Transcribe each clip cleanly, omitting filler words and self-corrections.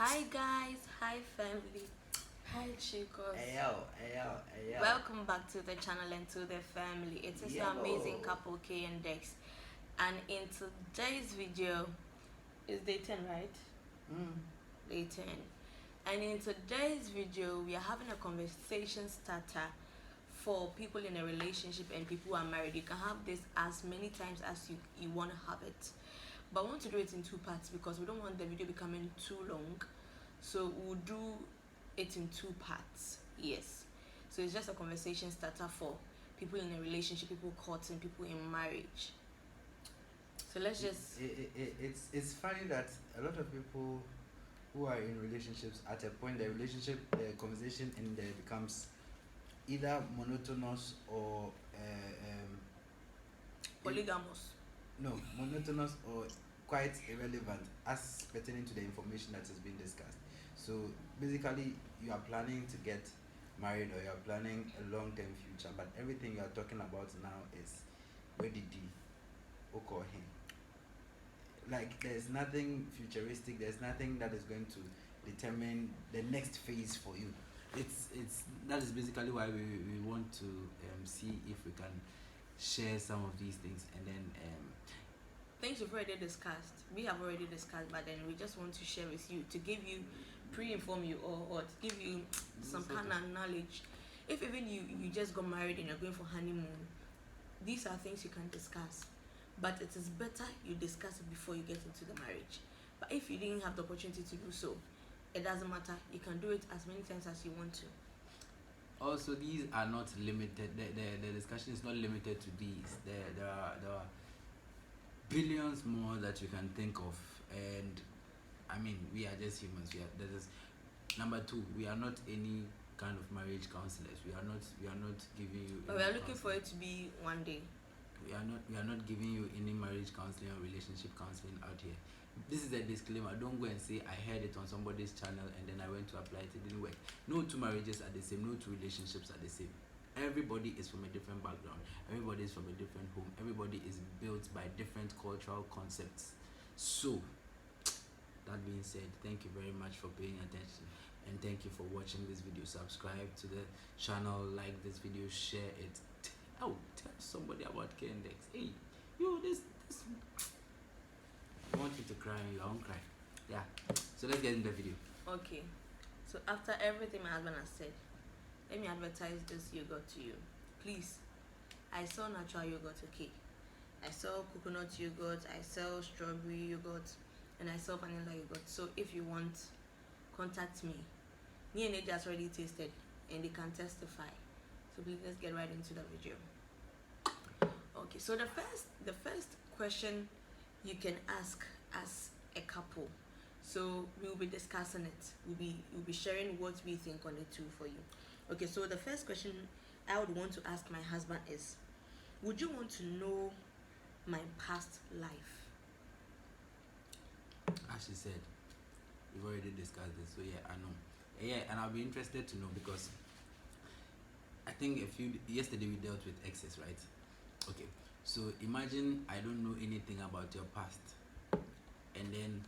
Hi guys, hi family, hi chicos. Ayo. Welcome back to the channel and to the family. It is your amazing couple K and Dex. And in today's video, is day 10, right? Day 10. And in today's video, we are having a conversation starter for people in a relationship and people who are married. You can have this as many times as you want to have it. But I want to do it in two parts because we don't want the video becoming too long. So we'll do it in two parts. Yes. So it's just a conversation starter for people in a relationship, people courting, people in marriage. So let's just... It's funny that a lot of people who are in relationships, at a point the conversation in there becomes either monotonous or polygamous. No, monotonous or quite irrelevant as pertaining to the information that is being discussed. So basically, you are planning to get married or you are planning a long-term future, but everything you are talking about now is where did you call him? Like, there's nothing futuristic, there's nothing that is going to determine the next phase for you. That is basically why we want to see if we can share some of these things, and then things we've already discussed, we have already discussed, but then we just want to share with you to give you, pre-inform you, or to give you some kind of knowledge. If even you just got married and you're going for honeymoon, these are things you can discuss, but it is better you discuss it before you get into the marriage. But if you didn't have the opportunity to do so, it doesn't matter. You can do it as many times as you want to. Also, these are not limited. The discussion is not limited to these. There are billions more that you can think of, and I mean, we are just humans. Number two, we are not any kind of marriage counselors. We are not giving you. But we are looking for it to be one day. We are not giving you any marriage counseling or relationship counseling out here. This is a disclaimer. Don't go and say I heard it on somebody's channel and then I went to apply it. It didn't work. No two marriages are the same. No two relationships are the same. Everybody is from a different background. Everybody is from a different home. Everybody is built by different cultural concepts. So, that being said, thank you very much for paying attention, and thank you for watching this video. Subscribe to the channel, like this video, share it. Tell somebody about K-Index. Hey, this I want you to cry and you won't cry. Yeah. So let's get into the video. Okay. So after everything my husband has said, let me advertise this yogurt to you. Please. I sell natural yogurt, okay? I sell coconut yogurt, I sell strawberry yogurt, and I sell vanilla yogurt. So if you want, contact me. Me and AJ has already tasted and they can testify. So please, let's get right into the video. Okay, so the first question you can ask as a couple. So we will be discussing it. We'll be sharing what we think on it too for you. Okay, so the first question I would want to ask my husband is, would you want to know my past life? As she said, we've already discussed this, so yeah, I know. Yeah, and I'll be interested to know because I think yesterday we dealt with exes, right? Okay, so imagine I don't know anything about your past, and then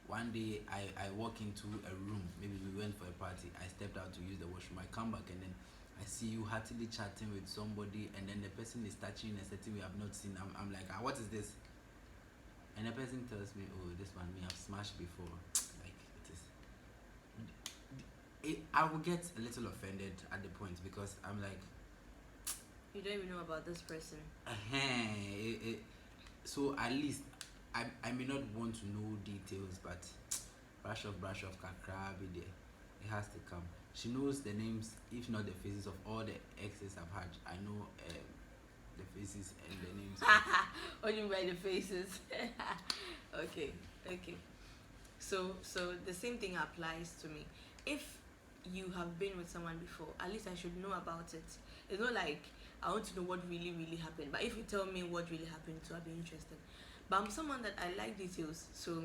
one day I walk into a room, maybe we went for a party, I stepped out to use the washroom, I come back and then I see you heartily chatting with somebody, and then the person is touching in a setting we have not seen. I'm like, what is this? And the person tells me, oh, this one me have smashed before. Like, I will get a little offended at the point because I'm like, you don't even know about this person. So at least I may not want to know details, but brush off kakra be there. It has to come. She knows the names, if not the faces, of all the exes I've had. I know the faces and the names. What do you mean by the faces? Okay. So the same thing applies to me. If you have been with someone before, at least I should know about it. It's not like I want to know what really happened, but if you tell me what really happened, so I'll be interested. But I'm someone that I like details, so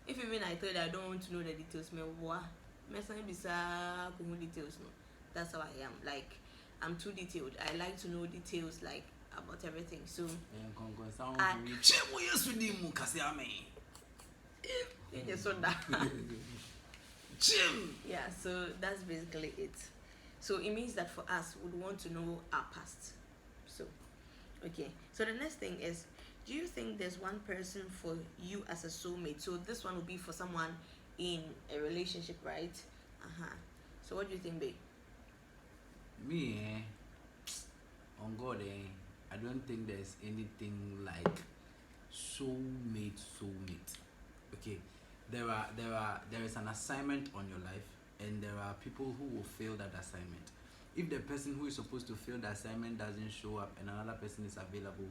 if even I thought I don't want to know the details, details, no. That's how I am. Like, I'm too detailed. I like to know details, like, about everything. So Chim. Yeah, so that's basically it. So it means that for us, we'd want to know our past. So, okay. So the next thing is, do you think there's one person for you as a soulmate? So this one will be for someone in a relationship, right? Uh-huh. So what do you think, babe? Me, on God, I don't think there's anything like soulmate. Okay, there is an assignment on your life, and there are people who will fail that assignment. If the person who is supposed to fail the assignment doesn't show up and another person is available,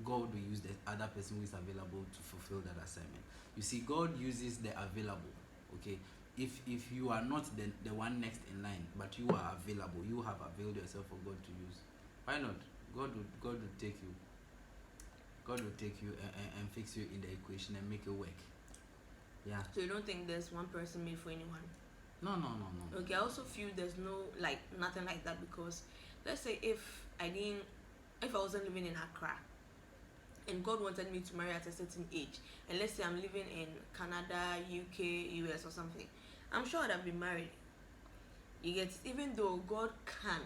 God will use the other person who is available to fulfill that assignment. You see, God uses the available. Okay, if you are not the one next in line, but you are available, you have availed yourself for God to use. Why not? God will take you. God will take you and fix you in the equation and make it work. Yeah. So you don't think there's one person made for anyone? No. Okay, I also feel there's nothing like that, because let's say if I wasn't living in Accra and God wanted me to marry at a certain age, and let's say I'm living in Canada, UK, US or something, I'm sure I'd have been married. You get, even though God can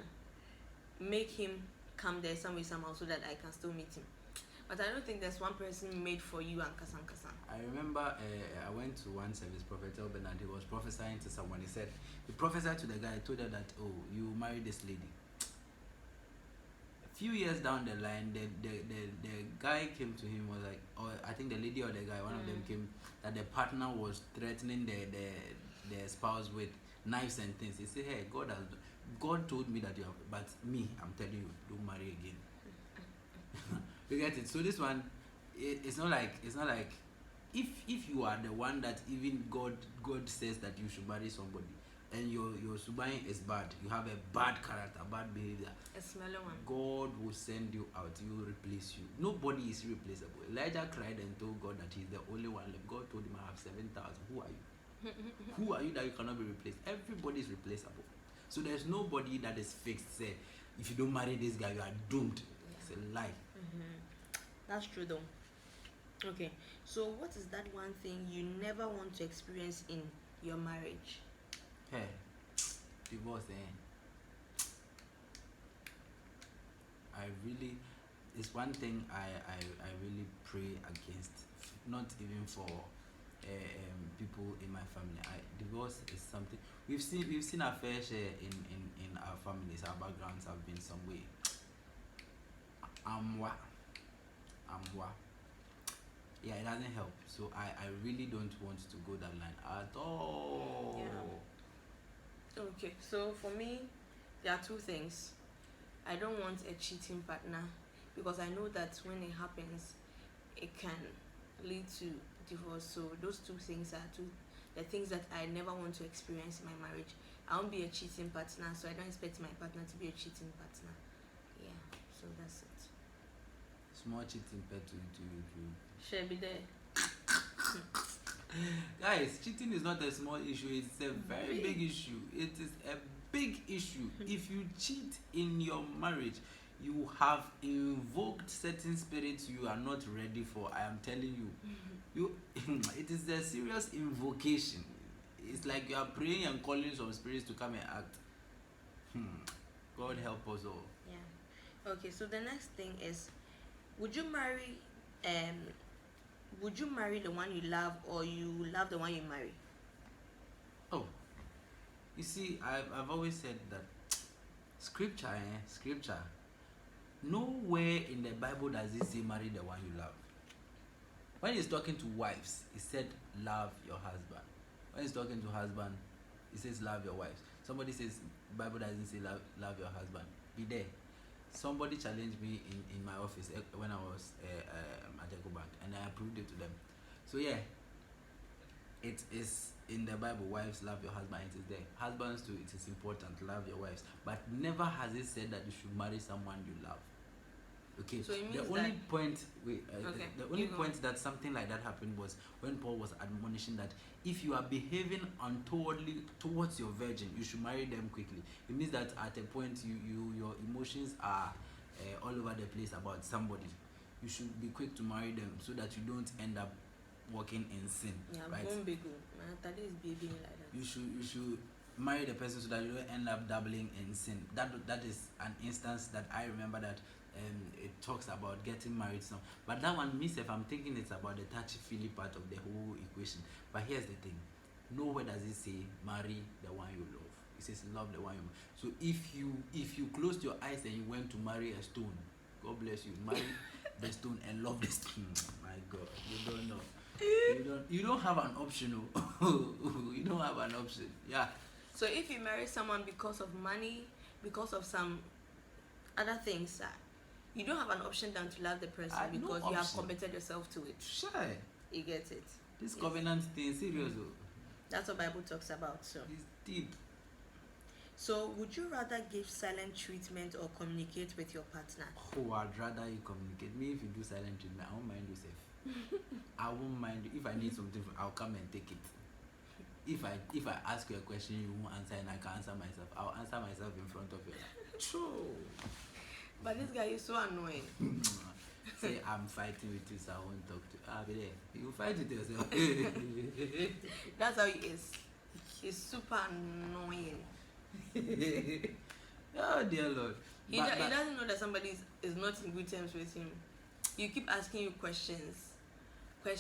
make him come there some way somehow so that I can still meet him. But I don't think there's one person made for you and Kasan. I remember I went to one service, Prophet Elben, and he was prophesying to someone. He said, he prophesied to the guy, told her that, oh, you married this lady. A few years down the line, the guy came to him, was like, or I think the lady or the guy, one of them came, that the partner was threatening the spouse with knives and things. He said, hey, God told me that you have, but me, I'm telling you, don't marry again. You get it? So this one, it's not like if you are the one that even God says that you should marry somebody, and your subayin is bad, you have a bad character, bad behavior, A smelly one. God will send you out. He will replace you. Nobody is replaceable. Elijah cried and told God that he's the only one left. God told him, I have 7,000. Who are you? Who are you that you cannot be replaced? Everybody is replaceable. So there's nobody that is fixed. Say, if you don't marry this guy, you are doomed. It's a lie. That's true though. Okay, so what is that one thing you never want to experience in your marriage? Hey, divorce, it's one thing I really pray against, not even for people in my family. Divorce is something we've seen our fair share in our families. Our backgrounds have been some way. Yeah, it doesn't help. So I really don't want to go that line at all. Yeah. Okay, so for me, there are two things. I don't want a cheating partner, because I know that when it happens, it can lead to divorce. So those two things are the things that I never want to experience in my marriage. I won't be a cheating partner, so I don't expect my partner to be a cheating partner. Yeah, so that's it. Small cheating pet to Should be there. Guys, cheating is not a small issue, it's a very big issue. It is a big issue. If you cheat in your marriage, you have invoked certain spirits you are not ready for. I am telling you. It is a serious invocation. It's like you are praying and calling some spirits to come and act. God help us all. Yeah. Okay, so the next thing is, would you marry the one you love, or you love the one you marry? Oh, you see, I've always said that scripture, nowhere in the Bible does it say marry the one you love. When he's talking to wives, he said love your husband. When he's talking to husband, he says love your wives. Somebody says Bible doesn't say love your husband. Be there. Somebody challenged me in my office when I was at EcoBank, and I approved it to them. So yeah, it is in the Bible. Wives, love your husband. It is there. Husbands too, it is important. Love your wives. But never has it said that you should marry someone you love. Okay. So it means the only point that something like that happened was when Paul was admonishing that if you are behaving untowardly towards your virgin, you should marry them quickly. It means that at a point your emotions are all over the place about somebody. You should be quick to marry them so that you don't end up walking in sin, Yeah, right? born big. My is baby like that. You should marry the person so that you don't end up dabbling in sin. That is an instance that I remember that it talks about getting married some. But that one, myself, I'm thinking it's about the touchy-feely part of the whole equation. But here's the thing: nowhere does it say marry the one you love. It says love the one you love. So if you closed your eyes and you went to marry a stone, God bless you. Marry the stone and love the stone. My God, you don't know. You don't have an option. You don't have an option. Yeah. So if you marry someone because of money, because of some other things, you don't have an option than to love the person because you have committed yourself to it. Sure. You get it. This covenant thing, serious. That's what Bible talks about. So it's deep. So would you rather give silent treatment or communicate with your partner? Oh, I'd rather you communicate. Me, if you do silent treatment, I won't mind you safe. I won't mind you. If I need something, I'll come and take it. If I ask you a question you won't answer and I can answer myself, I'll answer myself in front of you. True. But this guy is so annoying. Say I'm fighting with you, so I won't talk to you. I'll be there. You fight with yourself. That's how he is. He's super annoying. Oh dear Lord. He doesn't know that somebody is not in good terms with him. You keep asking you questions. But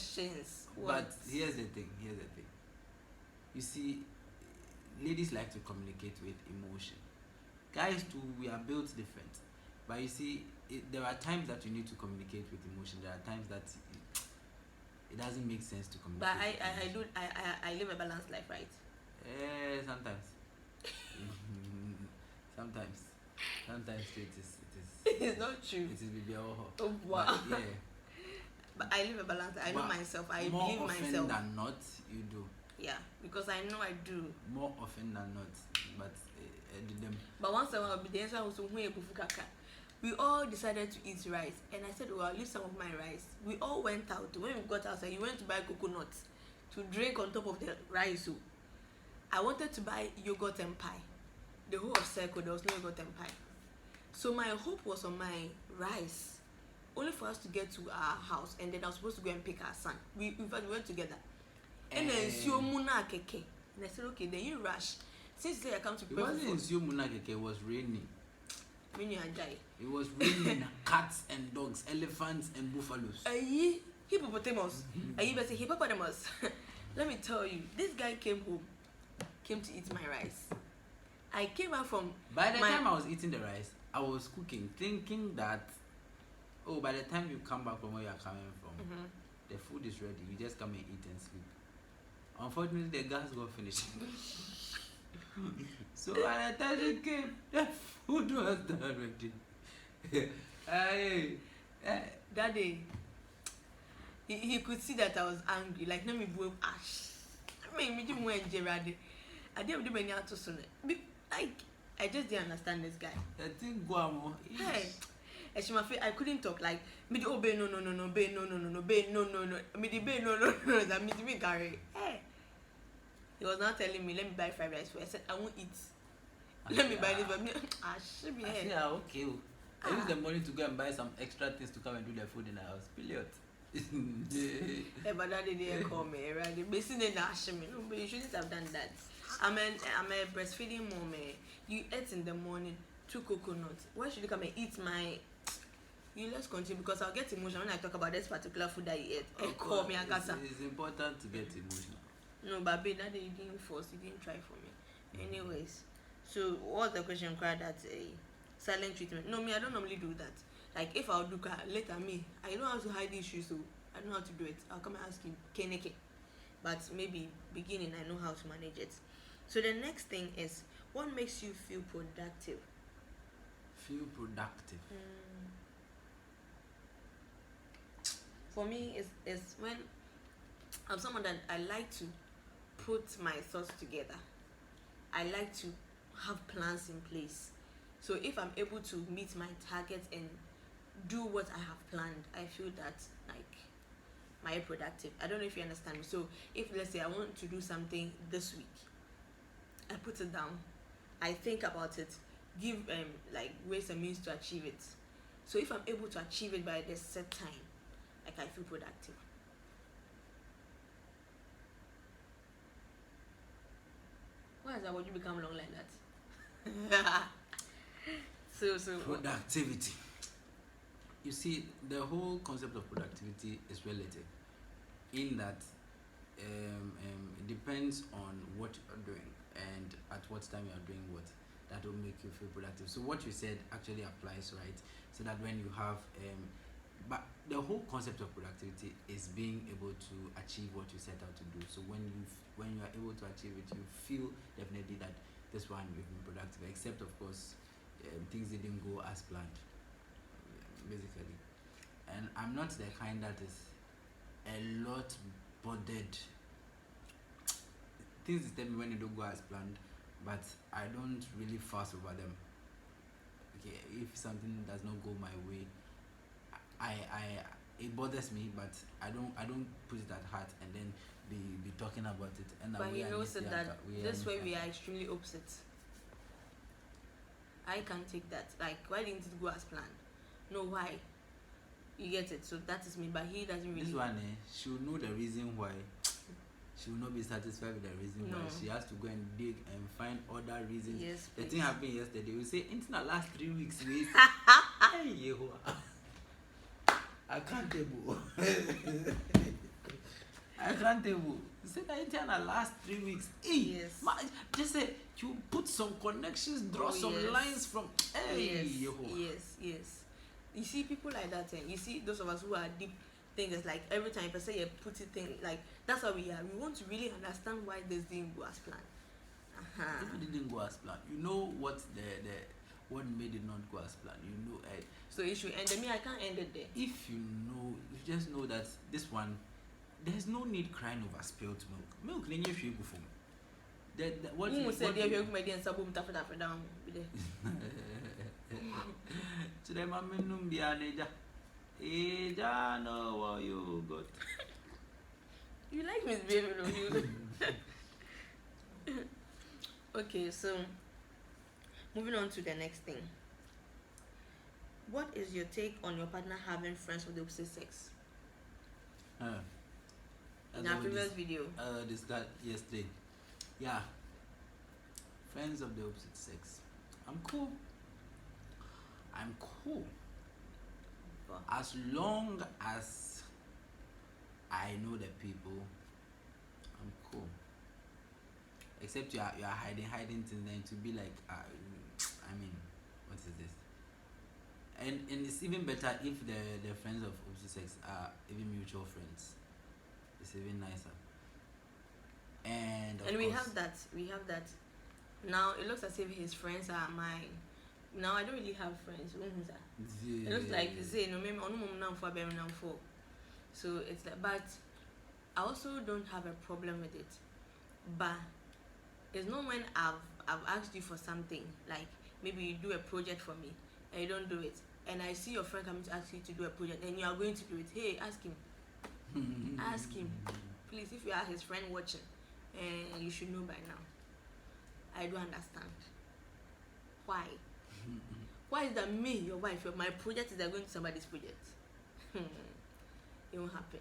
here's the thing. You see, ladies like to communicate with emotion. Guys too, we are built different. But you see, there are times that you need to communicate with emotion. There are times that it doesn't make sense to communicate. But I live a balanced life, right? Sometimes. Sometimes it is. It's not true. It is baby. Oh wow. But, yeah. But I live a balance. I know myself. I more believe often myself. than not, you do. Yeah, because I know I do. More often than not, but But once in a while, the answer was we all decided to eat rice, and I said, "Well, I'll leave some of my rice." We all went out. When we got outside, you went to buy coconuts to drink on top of the rice. I wanted to buy yogurt and pie. The whole of Circle, there was no yogurt and pie. So my hope was on my rice, only for us to get to our house, and then I was supposed to go and pick our son. We went together. And then Siomuna Keke. And I said, okay, then you rush. Since I come to it wasn't in Siomuna Keke, it was raining. It was raining cats and dogs, elephants and buffaloes. Hippopotamus. Hippopotamus. Let me tell you, this guy came to eat my rice. I came out from. By the time I was eating the rice, I was cooking, thinking that, by the time you come back from where you are coming from, the food is ready. You just come and eat and sleep. Unfortunately, the gas got finished. So by the time you came, the food was done ready. That day, he could see that I was angry. Like, let me blow ash. I didn't want Gerard. I didn't do any out to soon. Like, I just didn't understand this guy. I think Guamo. Hey, I couldn't talk. Like, me the obey no, be no, be no. Me the be no. That me carry. Hey, he was now telling me, let me buy fried rice for. I said, I won't eat. Let me buy this, but should be here. Yeah, okay. I use the money to go and buy some extra things to come and do the food in the house. Period. But that didn't call me, right? Basically, no, but you shouldn't have done that. I'm a breastfeeding mom. You ate in the morning 2 coconuts. Why should you come and eat my? Let's continue because I'll get emotional when I talk about this particular food that you ate. Call me Agasa. It's important to get emotional. No, but babe, that day you didn't force. You didn't try for me. Anyways, so what's the question? Required that silent treatment? No, me, I don't normally do that. Like if I'll do later, me, I know how to hide issues, so I know how to do it. I'll come and ask you, Keneke. But maybe beginning, I know how to manage it. So the next thing is, what makes you feel productive? Feel productive. For me, it's when I'm someone that I like to put my thoughts together. I like to have plans in place. So if I'm able to meet my targets and do what I have planned, I feel that my productive. I don't know if you understand me. So if let's say I want to do something this week, I put it down, I think about it, give ways and means to achieve it. So if I'm able to achieve it by this set time, I feel productive. Why is that? Would you become long like that? So Productivity. You see, the whole concept of productivity is relative, in that it depends on what you are doing and at what time you are doing what. That will make you feel productive. So what you said actually applies, right? So that when you have but the whole concept of productivity is being able to achieve what you set out to do. So when you are able to achieve it, you feel definitely that this one you've been productive. Except of course, things didn't go as planned, basically. And I'm not the kind that is a lot bothered. Things disturb me when they don't go as planned, but I don't really fuss over them. Okay, if something does not go my way, I it bothers me, but I don't put it at heart and then be talking about it. And but he knows that this way we are extremely opposite. I can't take that. Like, why didn't it go as planned? No, why? You get it. So that is me, but he doesn't really. This one, she will know the reason why. She will not be satisfied with the reason why. She has to go and dig and find other reasons. Yes, the thing happened yesterday. We say into the last 3 weeks. Hey, I can't table. I can't table. You say that into the last 3 weeks. Hey, yes. Just say you put some connections, draw some lines from. Hey, yes. You see people like that, and you see those of us who are deep thinkers. Like every time I say you put it thing, like that's how we are. We want to really understand why this didn't go as planned. If it didn't go as planned, you know what what made it not go as planned. You know, so it should end. I can't end it there. If you know, you just know that this one, there's no need crying over spilled milk. Milk, then you should go for me. What you say? Today, my menum be aneja. Eja know what you got. You like Miss Baby, no? You. Okay, so moving on to the next thing. What is your take on your partner having friends of the opposite sex? In our previous video. This guy yesterday. Yeah. Friends of the opposite sex. I'm cool. As long as I know the people, I'm cool. Except you are hiding things, then to be like, I mean, what is this? And it's even better if the friends of opposite sex are even mutual friends. It's even nicer. And we have that. Now it looks as if his friends are mine. Now I don't really have friends. It looks like say no maybe for. So it's like, but I also don't have a problem with it. But it's not when I've asked you for something, like maybe you do a project for me and you don't do it, and I see your friend coming to ask you to do a project and you are going to do it. Hey, ask him. Ask him, please. If you are his friend watching, and you should know by now. I don't understand. Why? Why is that me, your wife, my project is that going to somebody's project? It won't happen.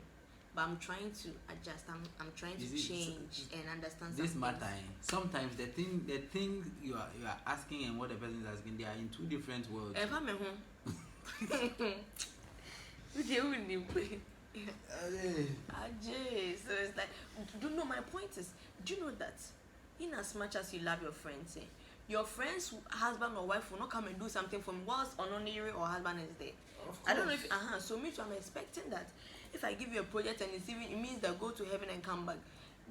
But I'm trying to adjust. I'm trying to change and understand. This matter. Sometimes the thing you are asking and what the person is asking, they are in two different worlds. If I'm at home. So it's like, do you know my point is? Do you know that in as much as you love your friends, your friend's husband or wife will not come and do something for me whilst Ononiri or husband is there. I don't know if so me too, I'm expecting that if I give you a project and it means that go to heaven and come back.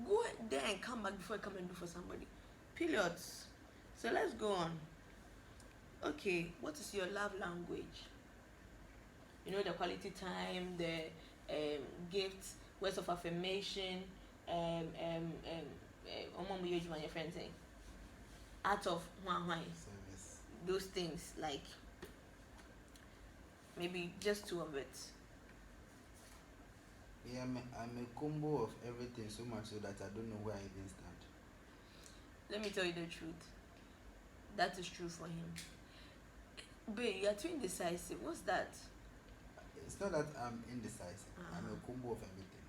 Go there and come back before I come and do for somebody. Periods. So let's go on. Okay, what is your love language? You know, the quality time, the gifts, words of affirmation, your friends saying out of those things, like maybe just two of it. Yeah, I'm a combo of everything, so much so that I don't know where I even stand. Let me tell you the truth. That is true for him. Babe, you are too indecisive. What's that? It's not that I'm indecisive. I'm a combo of everything.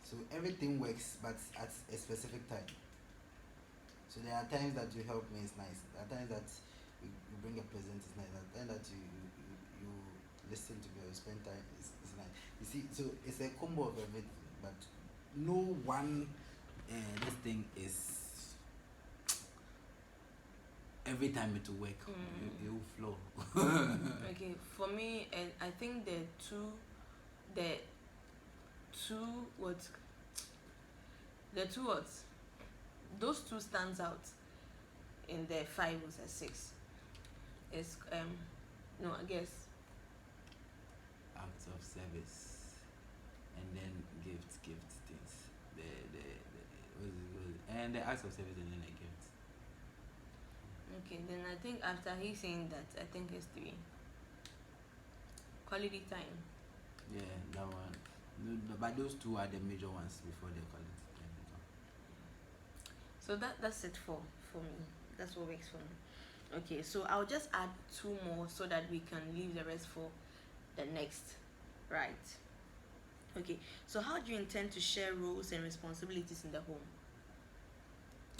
So everything works, but at a specific time. So So there are times that you help me, it's nice. There are times that you bring a present, it's nice. There are times that you listen to me or spend time, it's nice. You see, so it's a combo of everything, but no one this thing is every time it will work. It will flow. Okay, for me, and I think the two what, the two words, those two stands out in the 5 or 6. It's no, I guess Acts of service, and then gifts things. And the acts of service and then the gifts. okay. Then I think after he's saying that, I think it's 3. Quality time. Yeah, that one. But those two are the major ones before the quality time. So that's it for me. That's what works for me. Okay, so I'll just add 2 more so that we can leave the rest for the next, right? Okay, so how do you intend to share roles and responsibilities in the home?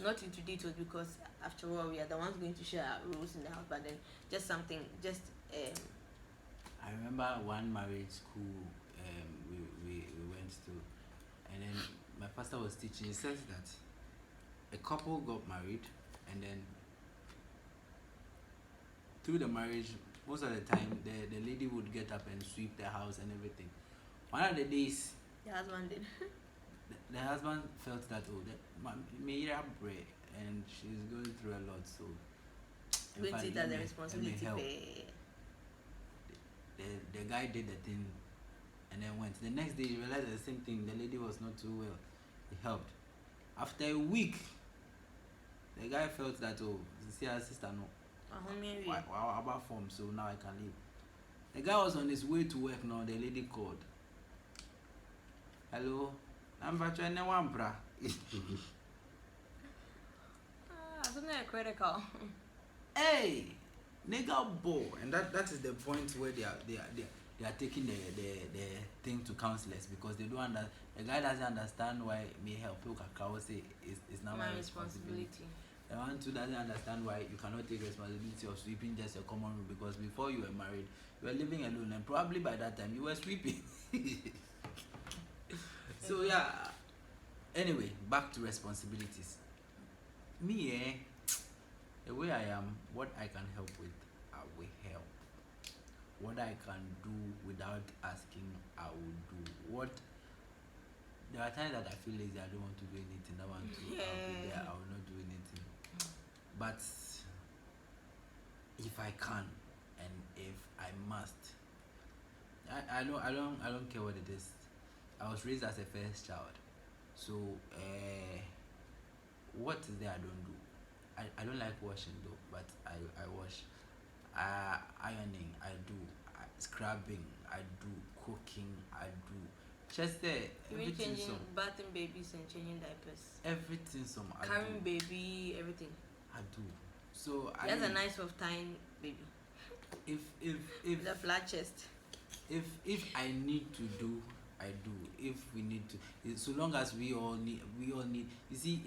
Not into details, because after all we are the ones going to share our roles in the house, but then just something, just I remember one marriage school we went to, and then my pastor was teaching. He says that a couple got married, and then through the marriage, most of the time the lady would get up and sweep the house and everything. One of the days, the husband did. the husband felt that Meira break, and she's going through a lot, so Going to see that the responsibility pay. The guy did the thing and then went. The next day he realized the same thing. The lady was not too well. He helped. After a week, the guy felt that, oh, see our sister no. Why about form, so now I can leave. The guy was on his way to work now. The lady called. Hello, number 21, bra. Something critical. Hey, nigga ball, and that is the point where they are taking the thing to counselors, because they don't the guy doesn't understand why me help you can say it's not my responsibility. The one too doesn't understand why you cannot take responsibility of sweeping just a common room, because before you were married you were living alone, and probably by that time you were sweeping. So yeah, anyway, back to responsibilities. Me the way I am, what I can help with, I will help. What I can do without asking, I will do. There are times that I feel lazy, I don't want to do anything. I want to, I'll be there, I will not do anything. But if I can, and if I must, I don't care what it is. I was raised as a first child, so what is there I don't do? I don't like washing though, but I wash. Ironing, I do. Scrubbing, I do. Cooking, I do. Just even changing, bathing babies and changing diapers. Everything I carrying do. Baby, everything. I do. So that's a nice of time, baby. If the flat chest. If I need to do, I do. If we need to, so long as we all need. You see,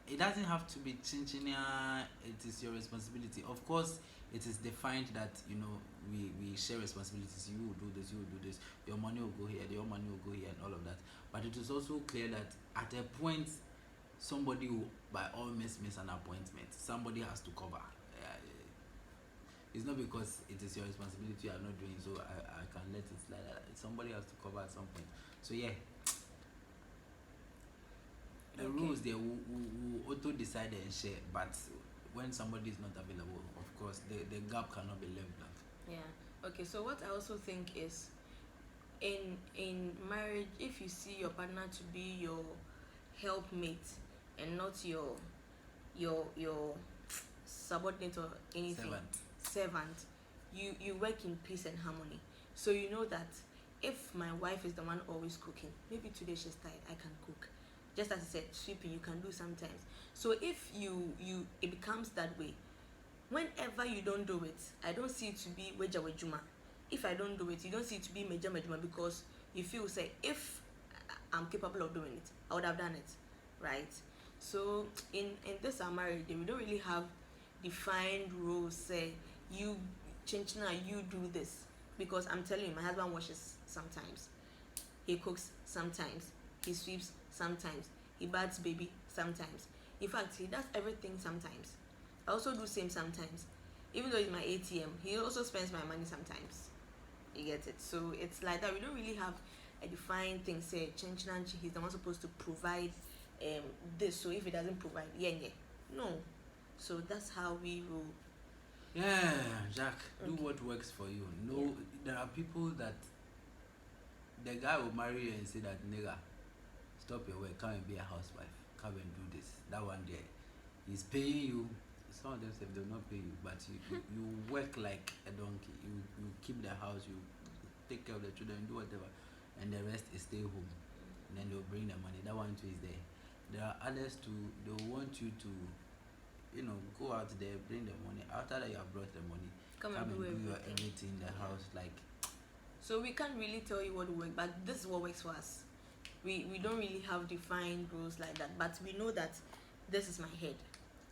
it doesn't have to be chinchinia. It is your responsibility. Of course, it is defined that we share responsibilities. You will do this. You will do this. Your money will go here. Your money will go here, and all of that. But it is also clear that at a point, somebody will, by all means, miss an appointment. Somebody has to cover. It's not because it is your responsibility you are not doing, so I can let it slide. Somebody has to cover at some point. So yeah, the rules they will auto decide and share, but when somebody is not available, of course, the gap cannot be left blank. Yeah. Okay. So what I also think is, in marriage, if you see your partner to be your helpmate and not your subordinate or anything, servant, you work in peace and harmony. So you know that if my wife is the one always cooking, maybe today she's tired, I can cook. Just as I said, sweeping you can do sometimes. So if it becomes that way, whenever you don't do it, I don't see it to be weja wejuma. If I don't do it, you don't see it to be meja mejuma, because you feel, say, if I'm capable of doing it, I would have done it, right? So in this our marriage, we don't really have defined rules. Say you change now, you do this, because I'm telling you, my husband washes sometimes, he cooks sometimes, he sweeps sometimes, he baths baby sometimes. In fact, he does everything sometimes. I also do same sometimes. Even though it's my ATM, he also spends my money sometimes. You get it? So it's like that. We don't really have a defined thing. Say change nanchi, he's the one supposed to provide this. So if he doesn't provide, yeah, yeah, no. So that's how we rule. Yeah, Jack, do Okay. what works for you. No, Yeah. there are people that the guy will marry you and say that, nigga, stop your work, come and be a housewife, come and do this. That one there, he's paying you. Some of them say they'll not pay you, but you work like a donkey. You keep the house, you take care of the children, do whatever, and the rest is stay home. And then they'll bring the money. That one too is there. There are others too. They'll want you to, go out there, bring the money. After that, you have brought the money. Come Come and and do do your everything. everything in the house. Like, So we can't really tell you what works, but this is what works for us. We don't really have defined rules like that, but we know that this is my head.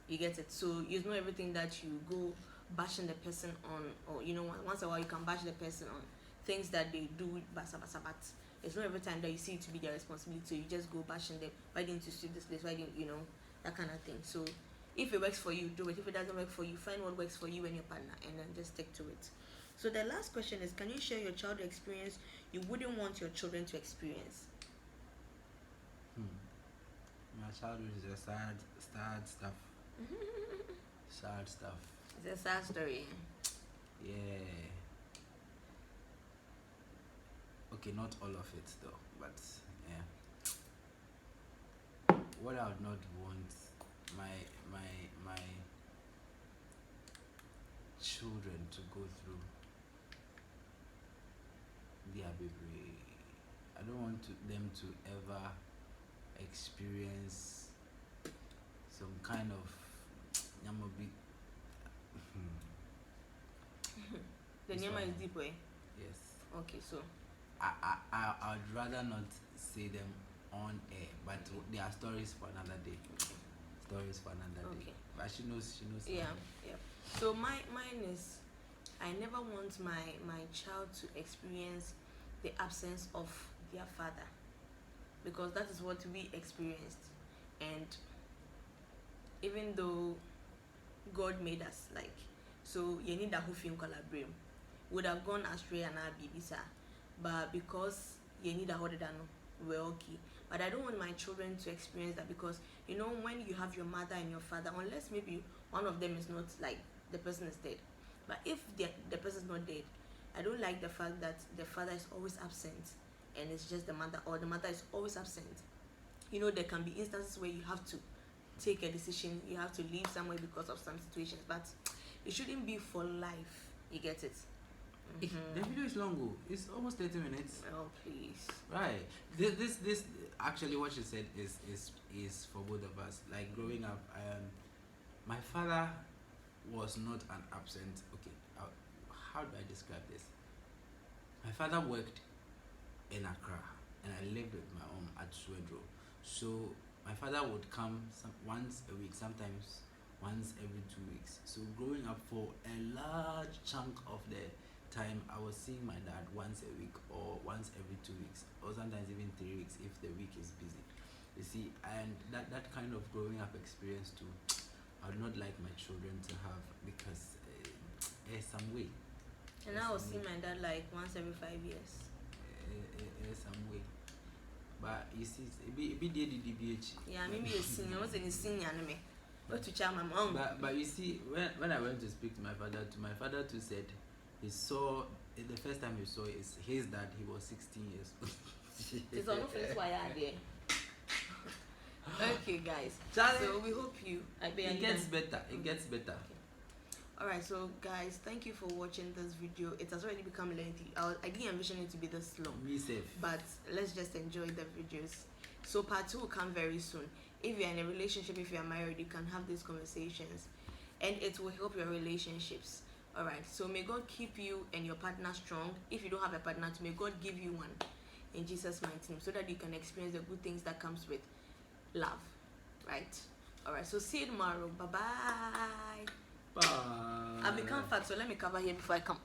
You get it? So you know everything that you go bashing the person on, or once a while you can bash the person on things that they do basa basa, but it's not every time that you see it to be their responsibility. So you just go bashing them. Why didn't you do this place? Why didn't that kind of thing? So if it works for you, do it. If it doesn't work for you, find what works for you and your partner, and then just stick to it. So the last question is, can you share your childhood experience you wouldn't want your children to experience? my childhood is a sad stuff. Sad stuff. It's a sad story. Yeah. Okay, not all of it though, but yeah. What I would not want my children to go through, their baby. I don't want them to ever experience some kind of Yamobi. The This name one, is deep way. yes. Okay, so I'd rather not say them on air, but there are stories for another day. Stories for another day. Okay. But she knows. yeah, yeah. So mine is, I never want my child to experience the absence of their father, because that is what we experienced. And even though God made us, like, so you need a who film collaborate, would have gone astray and our baby sir, but because you need a hold than we're okay. But I don't want my children to experience that, because when you have your mother and your father, unless maybe one of them is not, like, the person is dead, but if the person is not dead, I don't like the fact that the father is always absent and it's just the mother, or the mother is always absent. There can be instances where you have to take a decision, you have to leave somewhere because of some situations, but it shouldn't be for life. You get it? The video is long. It's almost 30 minutes. Oh please. Right. This actually what she said is for both of us. Like growing up, my father was not an absent. Okay, how do I describe this? My father worked in Accra, and I lived with my mom at Swedro. So my father would come once a week, sometimes once every 2 weeks. So growing up, for a large chunk of the time, I was seeing my dad once a week or once every 2 weeks, or sometimes even 3 weeks if the week is busy. You see, and that kind of growing up experience too, I would not like my children to have, because there's some way. And I will see my dad like once every 5 years. There's some way. But you see, it be DDBH. Yeah, maybe a senior. What's any senior? What to charm my mom? But you see, when I went to speak to my father too said he saw the first time he saw his dad, he was 16 years old. It's almost why I there. Okay, guys. Charlie, So we hope you. it gets better. It gets better. Alright, so guys, thank you for watching this video. It has already become lengthy. I didn't envision it to be this long. Be safe. But let's just enjoy the videos. So part 2 will come very soon. If you're in a relationship, if you're married, you can have these conversations, and it will help your relationships. Alright, so may God keep you and your partner strong. If you don't have a partner, may God give you one in Jesus' mighty name, so that you can experience the good things that comes with love. right? All right. So see you tomorrow. Bye bye. Bye. I've become fat, so let me cover here before I come.